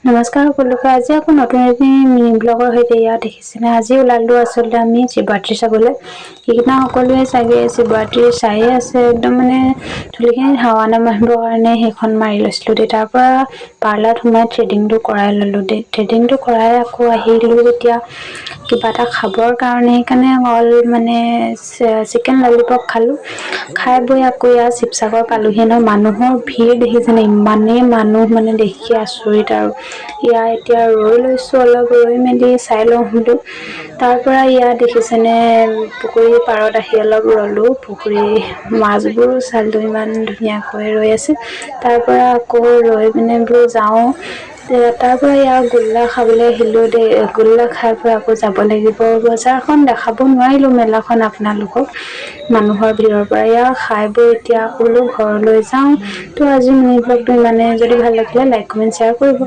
নমস্কাৰ সকলোকে। আজি আকৌ নতুন এটি মিনি ব্লগৰ সৈতে ইয়াত দেখিছেনে, আজি ওলালো আচলতে আমি শিৱৰাত্ৰি চাবলৈ। সেইদিনা সকলোৱে চাগে শিৱৰাত্ৰি চায়ে আছে, একদম মানে চুলিখিনি হাৱা নামাৰিবৰ কাৰণে সেইখন মাৰি লৈছিলো দেই। তাৰ পৰা পাৰ্লাৰত সোমাই থ্ৰেডিংটো কৰাই ললো দেই। থ্ৰেডিংটো কৰাই আকৌ আহিলো এতিয়া কিবা এটা খাবৰ কাৰণে, সেইকাৰণে অল মানে চিকেন ললিপপ খালো। খাই বৈ আকৌ ইয়াত শিৱসাগৰ পালোহি ন। মানুহৰ ভিৰ দেখিছেনে, ইমানেই মানুহ মানে দেখি আচৰিত আৰু। ইয়াৰ এতিয়া ৰৈ লৈছো, অলপ ৰৈ মেলি চাই লওঁ বোলো। তাৰ পৰা ইয়াত দেখিছেনে পুখুৰী পাৰত আহি অলপ ৰলো। পুখুৰী মাছবোৰ চালো, ইমান ধুনীয়াকৈ ৰৈ আছে। তাৰ পৰা আকৌ ৰৈ পিনে বোলো যাওঁ। তাৰ পৰা ইয়াৰ গোল্লা খাবলৈ আহিলো দেই। গোল্লা খাই পৰা আকৌ যাব লাগিব। বজাৰখন দেখাব নোৱাৰিলো, মেলাখন আপোনালোকক মানুহৰ ভিৰৰ পৰা। ইয়াৰ খাই বৈ এতিয়া বোলো ঘৰলৈ যাওঁ। ত আজি মিনি ব্লগটো ইমানে। যদি ভাল লাগিলে লাইক কমেন্ট শ্বেয়াৰ কৰিব।